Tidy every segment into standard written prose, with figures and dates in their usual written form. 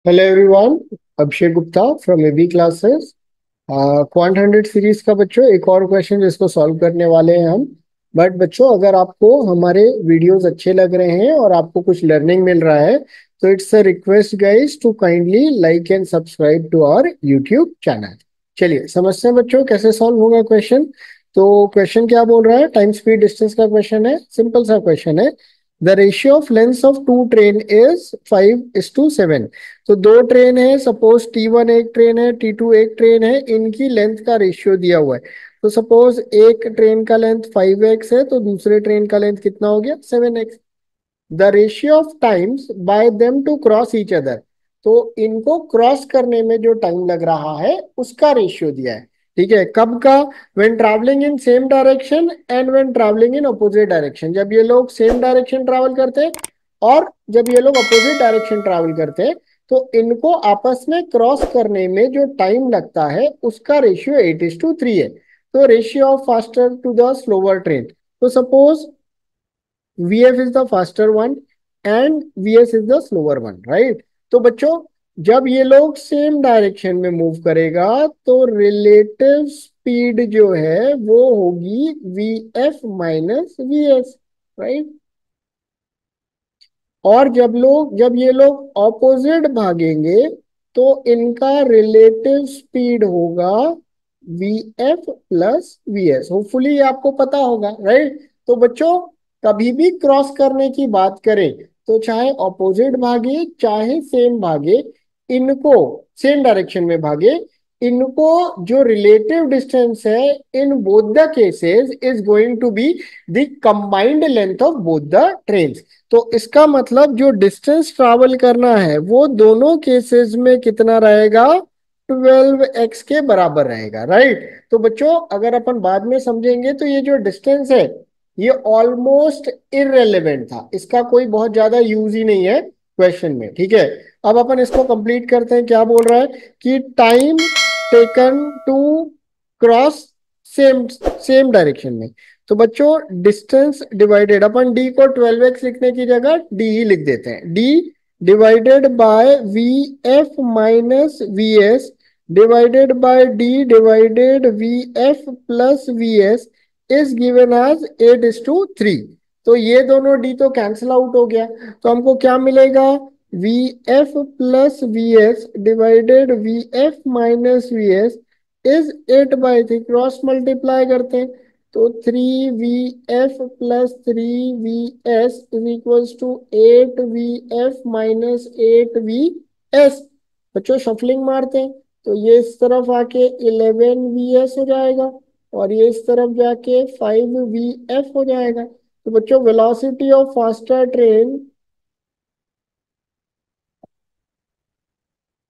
Hello everyone. Abhishek Gupta from AB classes. Quant 100 series का बच्चों एक और क्वेश्चन जिसको सॉल्व करने वाले हैं हम। बट बच्चों, अगर आपको हमारे वीडियोस अच्छे लग रहे हैं और आपको कुछ लर्निंग मिल रहा है तो it's a request guys to kindly like and subscribe to our YouTube channel. चलिए समझते हैं बच्चों कैसे सॉल्व होगा क्वेश्चन। तो क्वेश्चन क्या बोल रहा है? टाइम स्पीड डिस्टेंस का क्वेश्चन है, सिंपल सा क्वेश्चन है। The ratio of length of two train is 5:7। तो दो ट्रेन है, सपोज T1 एक ट्रेन है, T2 एक ट्रेन है, इनकी लेंथ का रेशियो दिया हुआ है। तो सपोज एक ट्रेन का लेंथ 5x है तो दूसरे ट्रेन का लेंथ कितना हो गया? 7x। The ratio of times by them to cross each other. तो इनको क्रॉस करने में जो टाइम लग रहा है उसका रेशियो दिया है। ठीक है, कब का? When travelling in same direction and when travelling in opposite direction. जब ये लोग सेम डायरेक्शन ट्रैवल करते हैं और जब ये लोग अपोजिट डायरेक्शन ट्रैवल करते हैं तो इनको आपस में क्रॉस करने में जो टाइम लगता है उसका रेशियो 8:3 है। तो ratio of faster to the slower train. तो suppose VF is the faster one and VS is the slower one, right? तो बच्चों, जब ये लोग सेम डायरेक्शन में मूव करेगा तो रिलेटिव स्पीड जो है वो होगी VF माइनस VS, राइट? और जब ये लोग ऑपोजिट भागेंगे तो इनका रिलेटिव स्पीड होगा VF प्लस VS। होपफुली ये आपको पता होगा, राइट? तो बच्चों, कभी भी क्रॉस करने की बात करें तो चाहे ऑपोजिट भागे चाहे सेम भागे, इनको सेम डायरेक्शन में भागे, इनको जो रिलेटिव डिस्टेंस है in both the cases is going to be the combined length of both the trains. तो इसका मतलब जो डिस्टेंस ट्रैवल करना है वो दोनों केसेस में कितना रहेगा? 12x के बराबर रहेगा, राइट? तो बच्चों, अगर अपन बाद में समझेंगे तो ये जो डिस्टेंस है ये ऑलमोस्ट इररेलेवेंट था, इसका कोई बहुत ज्यादा यूज ही नहीं है क्वेश्चन में। ठीक है, अब अपन इसको कंप्लीट करते हैं। क्या बोल रहा है कि time taken to cross same same direction में। तो बच्चों, डिस्टेंस डिवाइडेड, अपन डी को 12x लिखने की जगह डी ही लिख देते हैं। D divided by VF minus VS divided by D divided VF plus VS is given as 8:3। तो ये दोनों डी तो कैंसिल आउट हो गया, तो हमको क्या मिलेगा? VF plus VS divided VF minus VS is 8/3। Cross multiply करते हैं तो 3VF plus 3VS is equals to 8VF minus 8VS। बच्चों शफलिंग मारते हैं तो ये इस तरफ आके 11VS हो जाएगा और ये इस तरफ जाके 5VF हो जाएगा। तो बच्चों, velocity of faster train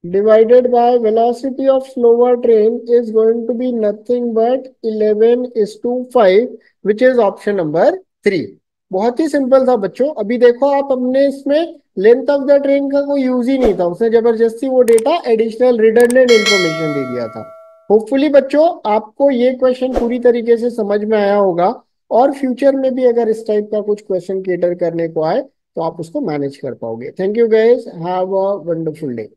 divided by velocity of slower train is going to be nothing but 11:5, which is option number 3। बहुत ही सिंपल था बच्चों। अभी देखो आप, हमने इसमें लेंथ ऑफ द ट्रेन का कोई यूज ही नहीं था, उसने जबरदस्ती वो डेटा एडिशनल रिडंडेंट इंफॉर्मेशन दे दिया था। होपफुली बच्चों आपको ये क्वेश्चन पूरी तरीके से समझ में आया होगा और फ्यूचर में भी अगर इस टाइप का कुछ क्वेश्चन केटर करने को आए तो आप उसको मैनेज कर पाओगे। Thank you guys, have a wonderful day.